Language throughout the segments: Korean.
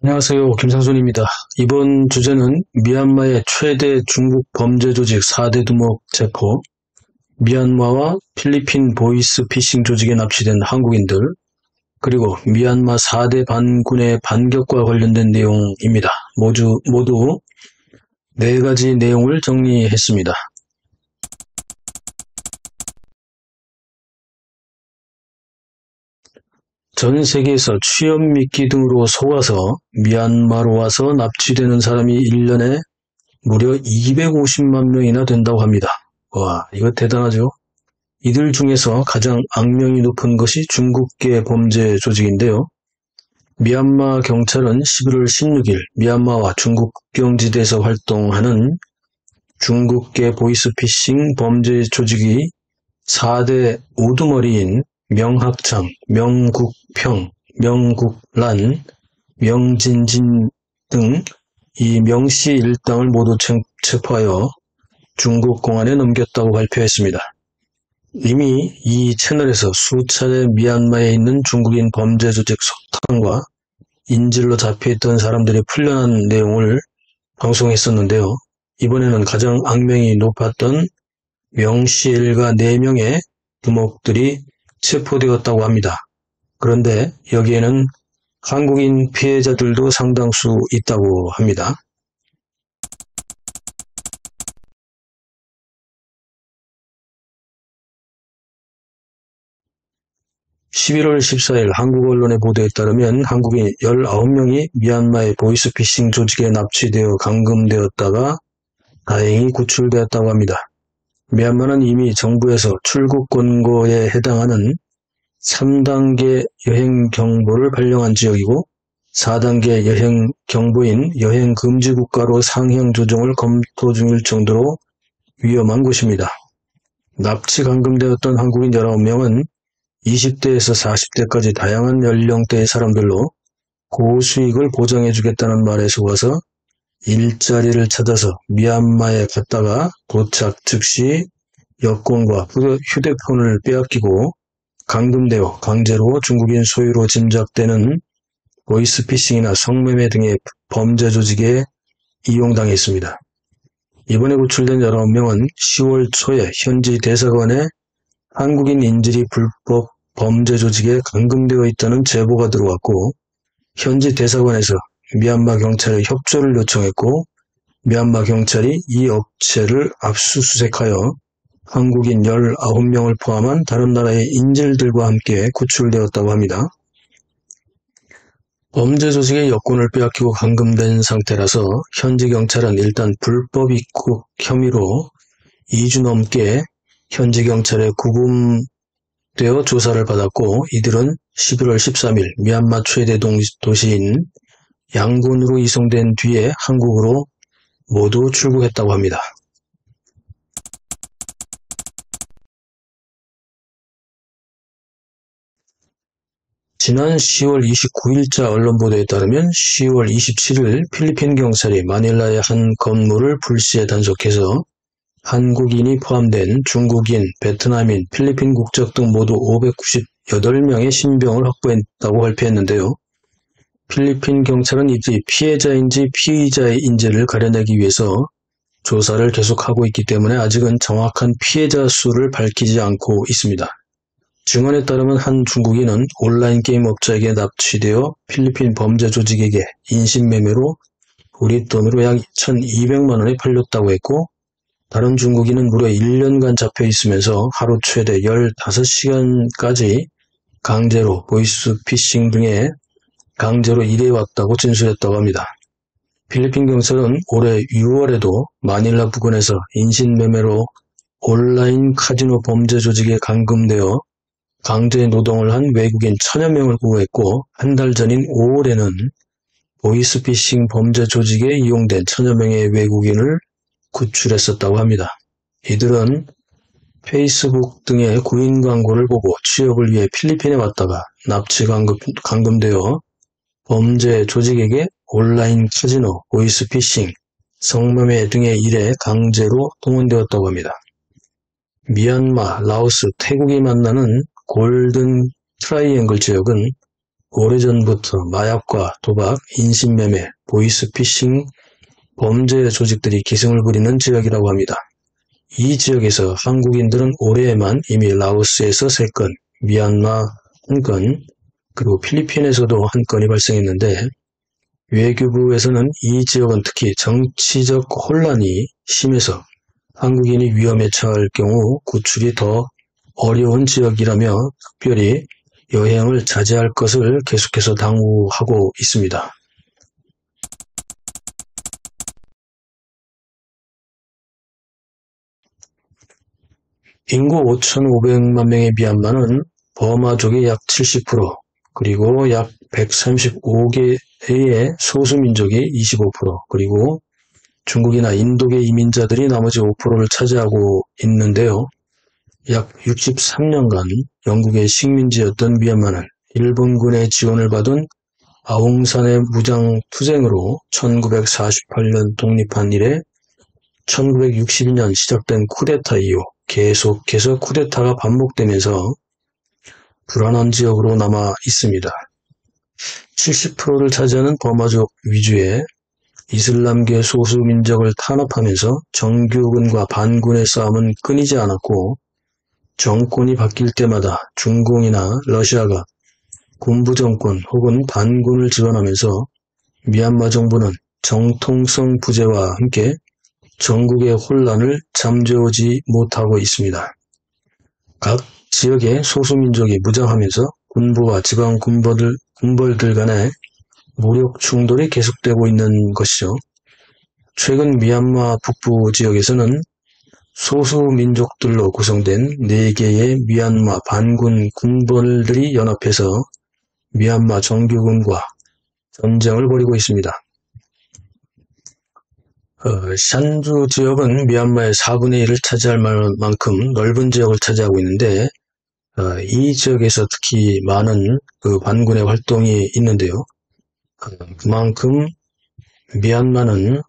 안녕하세요. 김상순입니다. 이번 주제는 미얀마의 최대 중국 범죄 조직 4대 두목 체포, 미얀마와 필리핀 보이스피싱 조직에 납치된 한국인들, 그리고 미얀마 4대 반군의 반격과 관련된 내용입니다. 모두 4가지 내용을 정리했습니다. 전 세계에서 취업 미끼 등으로 속아서 미얀마로 와서 납치되는 사람이 1년에 무려 250만 명이나 된다고 합니다. 와, 이거 대단하죠? 이들 중에서 가장 악명이 높은 것이 중국계 범죄 조직인데요. 미얀마 경찰은 11월 16일 미얀마와 중국 국경지대에서 활동하는 중국계 보이스피싱 범죄 조직이 4대 우두머리인 명학창, 명국평, 명국란, 명진진 등 이 명씨 일당을 모두 체포하여 중국 공안에 넘겼다고 발표했습니다. 이미 이 채널에서 수차례 미얀마에 있는 중국인 범죄 조직 속탕과 인질로 잡혀있던 사람들이 풀려난 내용을 방송했었는데요. 이번에는 가장 악명이 높았던 명씨 일가 4명의 두목들이 체포되었다고 합니다. 그런데 여기에는 한국인 피해자들도 상당수 있다고 합니다. 11월 14일 한국 언론의 보도에 따르면 한국인 19명이 미얀마의 보이스피싱 조직에 납치되어 감금되었다가 다행히 구출되었다고 합니다. 미얀마는 이미 정부에서 출국 권고에 해당하는 3단계 여행 경보를 발령한 지역이고 4단계 여행 경보인 여행 금지 국가로 상향 조정을 검토 중일 정도로 위험한 곳입니다. 납치 감금되었던 한국인 19명은 20대에서 40대까지 다양한 연령대의 사람들로 고수익을 보장해주겠다는 말에 속아서 일자리를 찾아서 미얀마에 갔다가 도착 즉시 여권과 휴대폰을 빼앗기고 감금되어 강제로 중국인 소유로 짐작되는 보이스피싱이나 성매매 등의 범죄 조직에 이용당했습니다. 이번에 구출된 19명은 10월 초에 현지 대사관에 한국인 인질이 불법 범죄 조직에 감금되어 있다는 제보가 들어왔고 현지 대사관에서 미얀마 경찰에 협조를 요청했고 미얀마 경찰이 이 업체를 압수수색하여 한국인 19명을 포함한 다른 나라의 인질들과 함께 구출되었다고 합니다. 범죄 조직의 여권을 빼앗기고 감금된 상태라서 현지 경찰은 일단 불법 입국 혐의로 2주 넘게 현지 경찰에 구금되어 조사를 받았고 이들은 11월 13일 미얀마 최대 도시인 양곤으로 이송된 뒤에 한국으로 모두 출국했다고 합니다. 지난 10월 29일자 언론 보도에 따르면 10월 27일 필리핀 경찰이 마닐라의 한 건물을 불시에 단속해서 한국인이 포함된 중국인, 베트남인, 필리핀 국적 등 모두 598명의 신병을 확보했다고 발표했는데요. 필리핀 경찰은 이들이 피해자인지 피의자인지를 가려내기 위해서 조사를 계속하고 있기 때문에 아직은 정확한 피해자 수를 밝히지 않고 있습니다. 증언에 따르면 한 중국인은 온라인 게임 업자에게 납치되어 필리핀 범죄 조직에게 인신매매로 우리 돈으로 약 1,200만 원에 팔렸다고 했고 다른 중국인은 무려 1년간 잡혀 있으면서 하루 최대 15시간까지 강제로 보이스피싱 등에 강제로 일해왔다고 진술했다고 합니다. 필리핀 경찰은 올해 6월에도 마닐라 부근에서 인신매매로 온라인 카지노 범죄 조직에 감금되어 강제 노동을 한 외국인 1000여 명을 구호했고 한 달 전인 5월에는 보이스피싱 범죄 조직에 이용된 1000여 명의 외국인을 구출했었다고 합니다. 이들은 페이스북 등의 구인 광고를 보고 취업을 위해 필리핀에 왔다가 납치 감금되어 범죄 조직에게 온라인 카지노, 보이스피싱, 성매매 등의 일에 강제로 동원되었다고 합니다. 미얀마, 라오스, 태국이 만나는 골든 트라이앵글 지역은 오래전부터 마약과 도박, 인신매매, 보이스피싱 범죄 조직들이 기승을 부리는 지역이라고 합니다. 이 지역에서 한국인들은 올해에만 이미 라오스에서 3건, 미얀마 1건, 그리고 필리핀에서도 1건이 발생했는데 외교부에서는 이 지역은 특히 정치적 혼란이 심해서 한국인이 위험에 처할 경우 구출이 더 어려운 지역이라며 특별히 여행을 자제할 것을 계속해서 당부하고 있습니다. 인구 5,500만 명의 미얀마는 버마족의 약 70%, 그리고 약 135개의 소수민족이 25%, 그리고 중국이나 인도계 이민자들이 나머지 5%를 차지하고 있는데요. 약 63년간 영국의 식민지였던 미얀마는 일본군의 지원을 받은 아웅산의 무장투쟁으로 1948년 독립한 이래 1962년 시작된 쿠데타 이후 계속해서 쿠데타가 반복되면서 불안한 지역으로 남아 있습니다. 70%를 차지하는 버마족 위주의 이슬람계 소수민족을 탄압하면서 정규군과 반군의 싸움은 끊이지 않았고 정권이 바뀔 때마다 중공이나 러시아가 군부 정권 혹은 반군을 지원하면서 미얀마 정부는 정통성 부재와 함께 전국의 혼란을 잠재우지 못하고 있습니다. 각 지역의 소수민족이 무장하면서 군부와 지방 군벌들 간의 무력 충돌이 계속되고 있는 것이죠. 최근 미얀마 북부 지역에서는 소수민족들로 구성된 4개의 미얀마 반군 군벌들이 연합해서 미얀마 정규군과 전쟁을 벌이고 있습니다. 샨주 지역은 미얀마의 4분의 1을 차지할 만큼 넓은 지역을 차지하고 있는데 이 지역에서 특히 많은 반군의 활동이 있는데요. 그만큼 미얀마는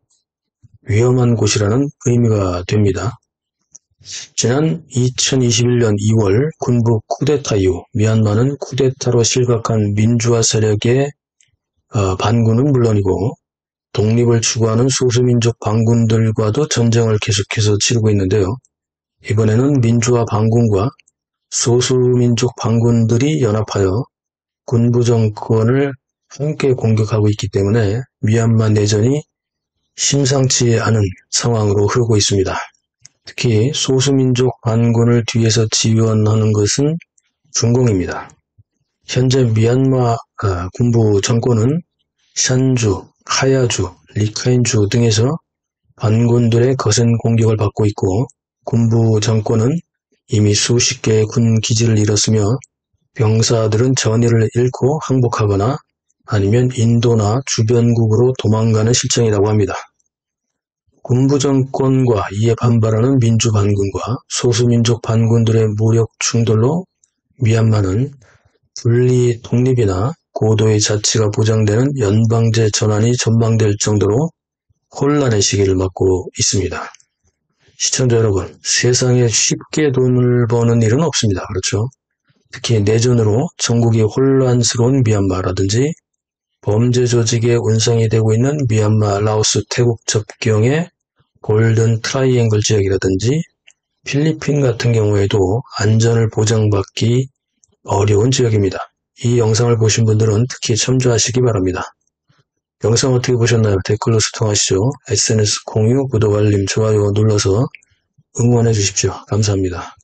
위험한 곳이라는 의미가 됩니다. 지난 2021년 2월 군부 쿠데타 이후 미얀마는 쿠데타로 실각한 민주화 세력의 반군은 물론이고 독립을 추구하는 소수민족 반군들과도 전쟁을 계속해서 치르고 있는데요. 이번에는 민주화 반군과 소수민족 반군들이 연합하여 군부 정권을 함께 공격하고 있기 때문에 미얀마 내전이 심상치 않은 상황으로 흐르고 있습니다. 특히 소수민족 반군을 뒤에서 지원하는 것은 중공입니다. 현재 미얀마 군부 정권은 샨주, 카야주, 리카인주 등에서 반군들의 거센 공격을 받고 있고 군부 정권은 이미 수십 개의 군 기지를 잃었으며 병사들은 전의를 잃고 항복하거나 아니면 인도나 주변국으로 도망가는 실정이라고 합니다. 군부 정권과 이에 반발하는 민주 반군과 소수민족 반군들의 무력 충돌로 미얀마는 분리 독립이나 고도의 자치가 보장되는 연방제 전환이 전망될 정도로 혼란의 시기를 맞고 있습니다. 시청자 여러분, 세상에 쉽게 돈을 버는 일은 없습니다. 그렇죠? 특히 내전으로 전국이 혼란스러운 미얀마라든지 범죄 조직의 운상이 되고 있는 미얀마, 라오스, 태국 접경의 골든 트라이앵글 지역이라든지 필리핀 같은 경우에도 안전을 보장받기 어려운 지역입니다. 이 영상을 보신 분들은 특히 참조하시기 바랍니다. 영상 어떻게 보셨나요? 댓글로 소통하시죠. SNS 공유, 구독, 알림, 좋아요 눌러서 응원해 주십시오. 감사합니다.